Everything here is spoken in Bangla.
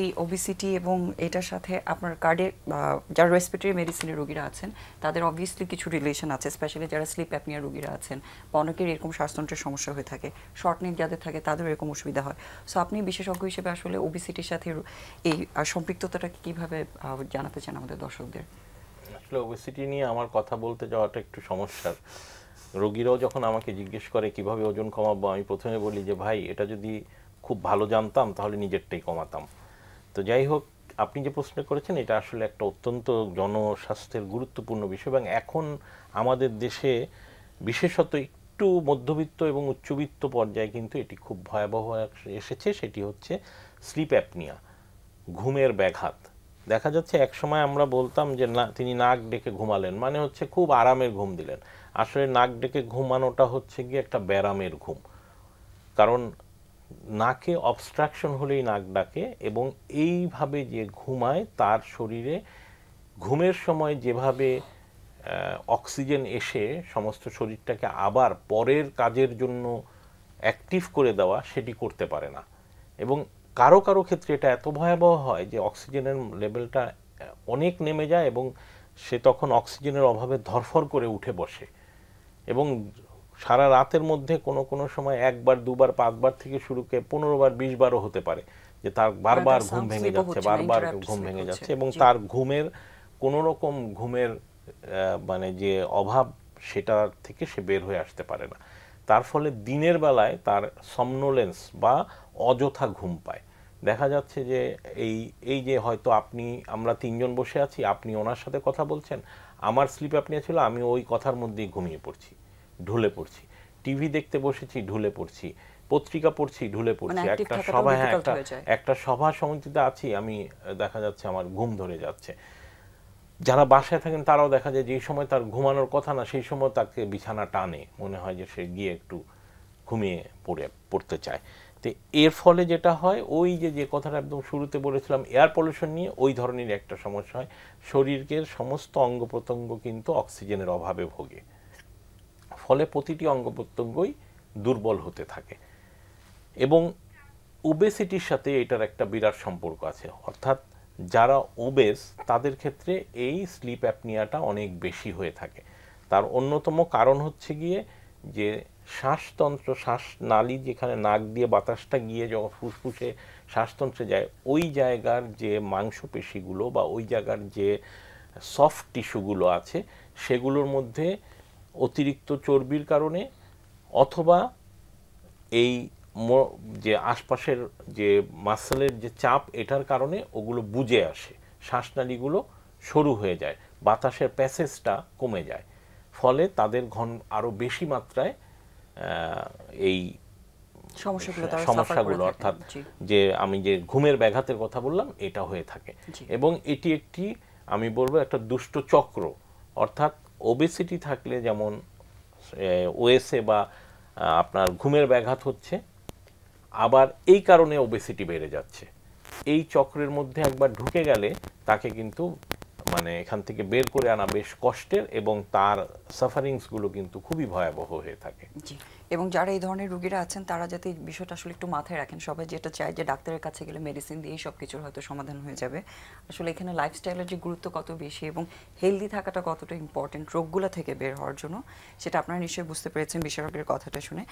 এই ওবিসিটি এবং এটার সাথে আপনার কার্ডিয়াক যারা রেসপিরেটরি মেডিসিনের রোগীরা আছেন তাদের অবভিয়াসলি কিছু রিলেশন আছে, স্পেশালি যারা স্লিপ অ্যাপনিয়া রোগীরা আছেন বা অনেকের এরকম শ্বাসতন্ত্রের সমস্যা হয়ে থাকে, শর্ট নেক যাদের থাকে তাদের এরকম অসুবিধা হয়। সো আপনি বিশেষজ্ঞ হিসেবে আসলে ওবিসিটির সাথে এই সম্পৃক্ততাটাকে কিভাবে জানাতে চান আমাদের দর্শকদের? আসলে ওবেসিটি নিয়ে আমার কথা বলতে যাওয়াটা একটু সমস্যার। রোগীরাও যখন আমাকে জিজ্ঞেস করে কিভাবে ওজন কমাবো, আমি প্রথমে বলি যে ভাই এটা যদি খুব ভালো জানতাম তাহলে নিজেরটাই কমাতাম। তো যাই হোক, আপনি যে প্রশ্ন করেছেন এটা আসলে একটা অত্যন্ত জনস্বাস্থ্যের গুরুত্বপূর্ণ বিষয়, এবং এখন আমাদের দেশে বিশেষত একটু মধ্যবিত্ত এবং উচ্চবিত্ত পর্যায়ে কিন্তু এটি খুব ভয়াবহ এসেছে। সেটি হচ্ছে স্লিপ অ্যাপনিয়া, ঘুমের ব্যাঘাত। দেখা যাচ্ছে এক সময় আমরা বলতাম যে না, তিনি নাক ডেকে ঘুমালেন মানে হচ্ছে খুব আরামের ঘুম দিলেন। আসলে নাক ডেকে ঘুমানোটা হচ্ছে গিয়ে একটা ব্যারামের ঘুম। কারণ নাকে অবস্ট্রাকশন হলেই নাক ডাকে, এবং এইভাবে যে ঘুমায় তার শরীরে ঘুমের সময় যেভাবে অক্সিজেন এসে সমস্ত শরীরটাকে আবার পরের কাজের জন্য অ্যাক্টিভ করে দেওয়া, সেটি করতে পারে না। এবং কারো কারো ক্ষেত্রে এটা এত ভয়াবহ হয় যে অক্সিজেনের লেভেলটা অনেক নেমে যায়, এবং সে তখন অক্সিজেনের অভাবে ধরফর করে উঠে বসে, এবং সারা রাতের মধ্যে কোনো কোনো সময় একবার, দুবার, 5বার থেকে শুরু করে 15বার, 20বারও হতে পারে যে তার বারবার ঘুম ভেঙে যাচ্ছে, বারবার ঘুম ভেঙে যাচ্ছে, এবং তার ঘুমের কোনো রকম ঘুমের মানে যে অভাব, সেটা থেকে সে বের হয়ে আসতে পারে না। তার ফলে দিনের বেলায় তার সমনোলেন্স বা অযথা ঘুম পায়। দেখা যাচ্ছে যে এই এই যে হয়তো আমরা তিনজন বসে আছি, আপনি ওনার সাথে কথা বলছেন, আমার স্লিপ অ্যাপনিয়া ছিল, আমি ওই কথার মধ্যেই ঘুমিয়ে পড়ছি, ঢুলে পড়ছি, টিভি দেখতে বসেছি, ঢুলে পড়ছি, পত্রিকা পড়ছি, ঢুলে পড়ছি, একটা সভায়, একটা সভা সমিতিতে আছি, আমি দেখা যাচ্ছে আমার ঘুম ধরে যাচ্ছে। যারা বাসায় থাকেন তারাও দেখা যায় যে সময় তার ঘুমানোর কথা না, সেই সময় তাকে বিছানা টানে, মনে হয় যে সে গিয়ে একটু ঘুমিয়ে পড়তে চায়। তো এর ফলে যেটা হয়, ওই যে কথাটা একদম শুরুতে বলেছিলাম এয়ার পলিউশন নিয়ে, ওই ধরনের একটা সমস্যা হয়। শরীরের সমস্ত অঙ্গ প্রত্যঙ্গ কিন্তু অক্সিজেনের অভাবে ভোগে, ফলে প্রতিটি অঙ্গ প্রত্যঙ্গই দুর্বল হতে থাকে। এবং ওবেসিটির সাথে এটার একটা বিরাট সম্পর্ক আছে, অর্থাৎ যারা ওবেস তাদের ক্ষেত্রে এই স্লিপ অ্যাপনিয়াটা অনেক বেশি হয়ে থাকে। তার অন্যতম কারণ হচ্ছে গিয়ে যে শ্বাসতন্ত্র, শ্বাসনালী, যেখানে নাক দিয়ে বাতাসটা গিয়ে যখন ফুসফুসে শ্বাসতন্ত্রে যায়, ওই জায়গার যে মাংসপেশিগুলো বা ওই জায়গার যে সফট টিস্যুগুলো আছে, সেগুলোর মধ্যে অতিরিক্ত চর্বির কারণে অথবা এই যে আশপাশের যে মাসেলের যে চাপ, এটার কারণে ওগুলো বুজে আসে, শ্বাসনালীগুলো সরু হয়ে যায়, বাতাসের প্যাসেজটা কমে যায়, ফলে তাদের আরও বেশি মাত্রায় এই সমস্যাগুলো, অর্থাৎ যে আমি যে ঘুমের ব্যাঘাতের কথা বললাম, এটা হয়ে থাকে। এবং এটি একটি, আমি বলবো, একটা দুষ্ট চক্র। অর্থাৎ ওবেসিটি থাকলে যেমন ওএসএ বা আপনার ঘুমের ব্যাঘাত হচ্ছে, আবার এই কারণে ওবেসিটি বেড়ে যাচ্ছে। এই চক্রের মধ্যে একবার ঢুকে গেলে তাকে কিন্তু মানে এখান থেকে বের করে আনা বেশ কষ্টের, এবং তার সাফারিংসগুলো কিন্তু খুবই ভয়াবহ হয়ে থাকে। এবং যারা এই ধরনের রোগীরা আছেন তারা যাতে বিষয়টা আসলে একটু মাথায় রাখেন। সবাই যেটা চায় যে ডাক্তারের কাছে গেলে মেডিসিন দিয়েই সব কিছুর হয়তো সমাধান হয়ে যাবে। আসলে এখানে লাইফস্টাইলের যে গুরুত্ব কত বেশি এবং হেলদি থাকাটা কতটা ইম্পর্টেন্ট রোগগুলো থেকে বের হওয়ার জন্য, সেটা আপনারা নিশ্চয়ই বুঝতে পেরেছেন বিশেষজ্ঞের কথাটা শুনে।